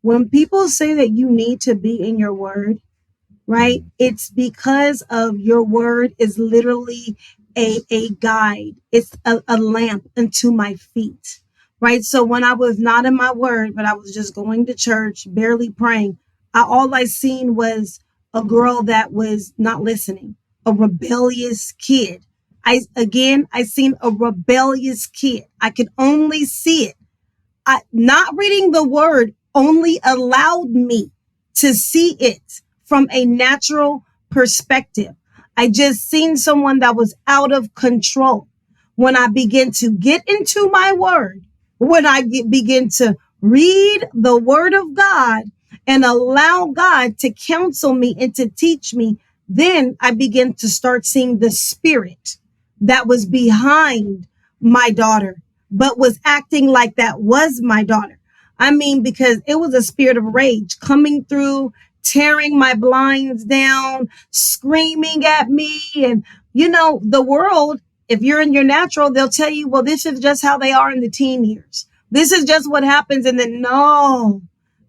When people say that you need to be in your word, right? It's because of your word is literally a guide. It's a lamp unto my feet, right? So when I was not in my word, but I was just going to church, barely praying, all I seen was a girl that was not listening, a rebellious kid. I seen a rebellious kid. I could only see it. Not reading the word only allowed me to see it from a natural perspective. I just seen someone that was out of control. When I begin to get into my word, when begin to read the word of God and allow God to counsel me and to teach me, then I begin to start seeing the spirit that was behind my daughter but was acting like that was my daughter. I mean, because it was a spirit of rage coming through, tearing my blinds down, screaming at me. And, the world, if you're in your natural, they'll tell you, well, this is just how they are in the teen years. This is just what happens. And then, no,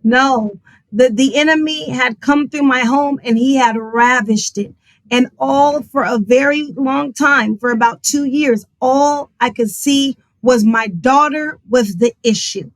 no. The enemy had come through my home and he had ravished it. And all for a very long time, for about 2 years, all I could see was my daughter was the issue.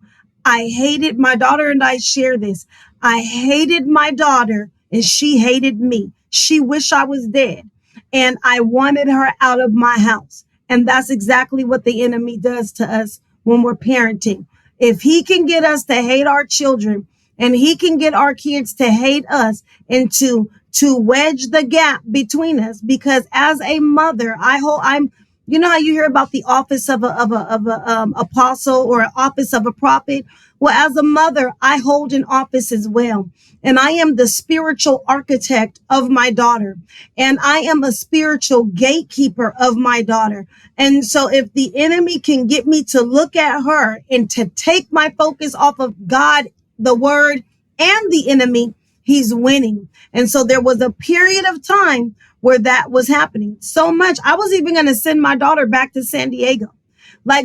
I hated my daughter and I share this. I hated my daughter and she hated me. She wished I was dead and I wanted her out of my house. And that's exactly what the enemy does to us when we're parenting. If he can get us to hate our children and he can get our kids to hate us and to wedge the gap between us, because as a mother, I'm you know how you hear about the office of a apostle or an office of a prophet? Well, as a mother, I hold an office as well. And I am the spiritual architect of my daughter. And I am a spiritual gatekeeper of my daughter. And so if the enemy can get me to look at her and to take my focus off of God, the word, and the enemy, he's winning. And so there was a period of time where that was happening so much. I was even going to send my daughter back to San Diego,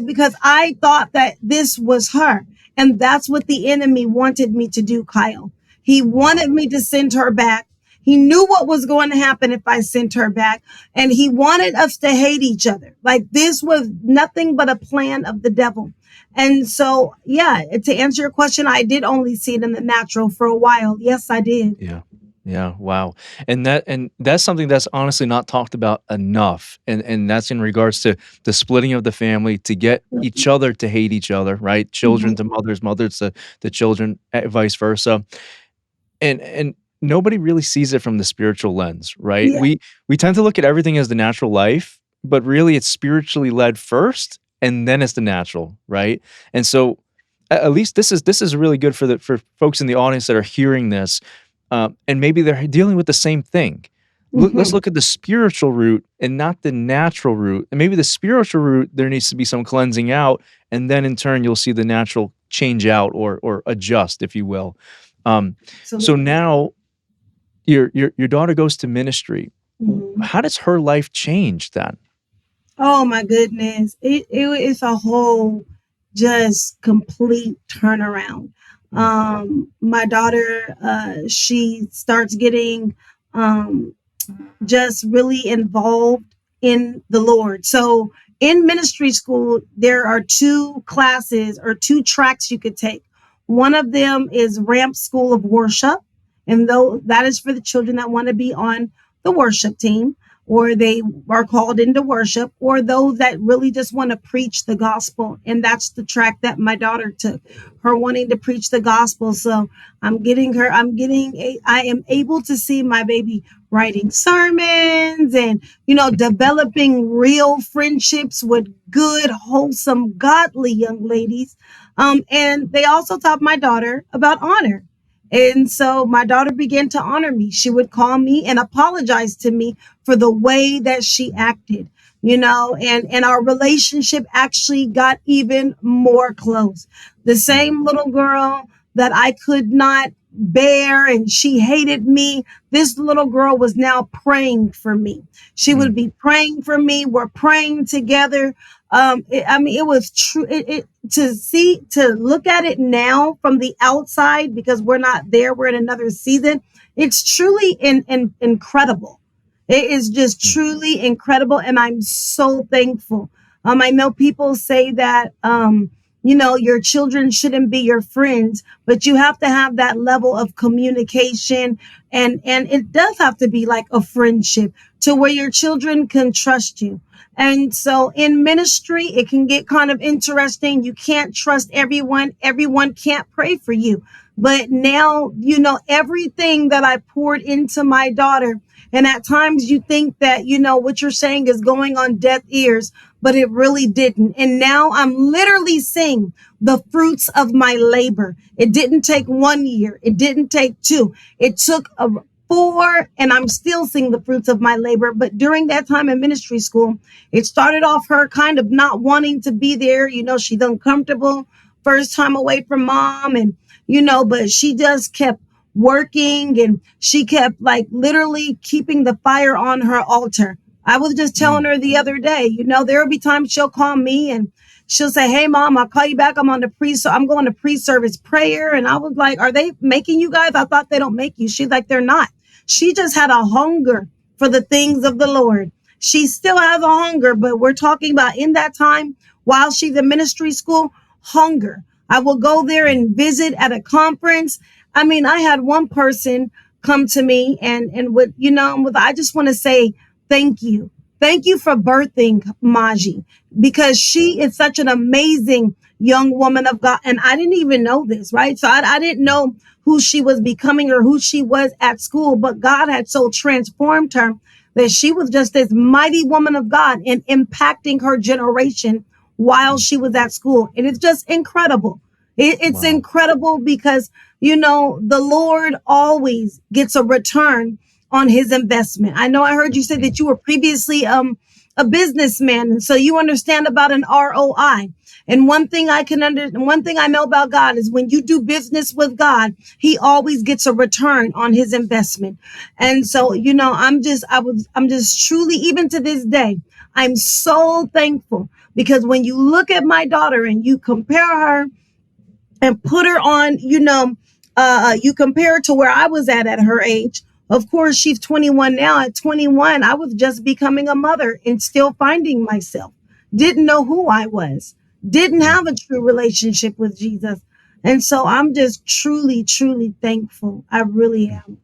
because I thought that this was her. And that's what the enemy wanted me to do, Kyle. He wanted me to send her back. He knew what was going to happen if I sent her back. And he wanted us to hate each other. This was nothing but a plan of the devil. And so, yeah, to answer your question, I did only see it in the natural for a while. Yes, I did. Yeah. Yeah, wow. And that's something that's honestly not talked about enough. And that's in regards to the splitting of the family to get each other to hate each other, right? Children to mothers, mothers to children, vice versa. And nobody really sees it from the spiritual lens, right? Yeah. We tend to look at everything as the natural life, but really it's spiritually led first and then it's the natural, right? And so at least this is really good for folks in the audience that are hearing this, and maybe they're dealing with the same thing. Let's look at the spiritual root and not the natural root. And maybe the spiritual root, there needs to be some cleansing out, and then in turn you'll see the natural change out or adjust, if you will. So now your daughter goes to ministry. How does her life change then? Oh my goodness. It's a whole just complete turnaround. My daughter, she starts getting just really involved in the Lord. So in ministry school, there are two classes or two tracks you could take. One of them is Ramp School of Worship. And though that is for the children that want to be on the worship team, or they are called into worship, or those that really just want to preach the gospel. And that's the track that my daughter took, her wanting to preach the gospel. So I am able to see my baby writing sermons and, developing real friendships with good, wholesome, godly young ladies. And they also taught my daughter about honor. And so my daughter began to honor me. She would call me and apologize to me for the way that she acted, and our relationship actually got even more close. The same little girl that I could not bear and she hated me, this little girl was now praying for me. She would Mm. be praying for me. We're praying together. I mean, it was true. To see, to look at it now from the outside, because we're not there, we're in another season. It's truly incredible. It is just Mm. truly incredible, and I'm so thankful. I know people say that your children shouldn't be your friends, but you have to have that level of communication, and it does have to be like a friendship to where your children can trust you. And so in ministry, it can get kind of interesting. You can't trust everyone. Everyone can't pray for you. But now, everything that I poured into my daughter, and at times you think that, what you're saying is going on deaf ears, but it really didn't. And now I'm literally seeing the fruits of my labor. It didn't take 1 year. It didn't take two. It took 4, and I'm still seeing the fruits of my labor. But during that time in ministry school, it started off her kind of not wanting to be there. She's uncomfortable first time away from mom, and but she just kept working, and she kept like literally keeping the fire on her altar. I was just telling Mm. her the other day, there will be times she'll call me and she'll say, "Hey mom, I'll call you back. I'm going to pre-service prayer." And I was like, "Are they making you guys? I thought they don't make you." She's like, "They're not." She just had a hunger for the things of the Lord. She still has a hunger, but we're talking about in that time while she's in ministry school, hunger. I will go there and visit at a conference. I mean, I had one person come to me and I just want to say thank you. Thank you for birthing Maji, because she is such an amazing young woman of God. And I didn't even know this, right? So I didn't know who she was becoming or who she was at school, but God had so transformed her that she was just this mighty woman of God and impacting her generation while Mm. she was at school. And it's just incredible. It's Wow. incredible because, the Lord always gets a return on his investment. I know I heard you say Mm. that you were previously a businessman, and so you understand about an ROI. And one thing I know about God is when you do business with God, he always gets a return on his investment. And so, I'm just truly, even to this day, I'm so thankful, because when you look at my daughter and you compare her and put her on, you compare her to where I was at her age. Of course, she's 21 now. At 21, I was just becoming a mother and still finding myself. Didn't know who I was. Didn't Mm. have a true relationship with Jesus. And so I'm just truly, truly thankful. I really Mm. am.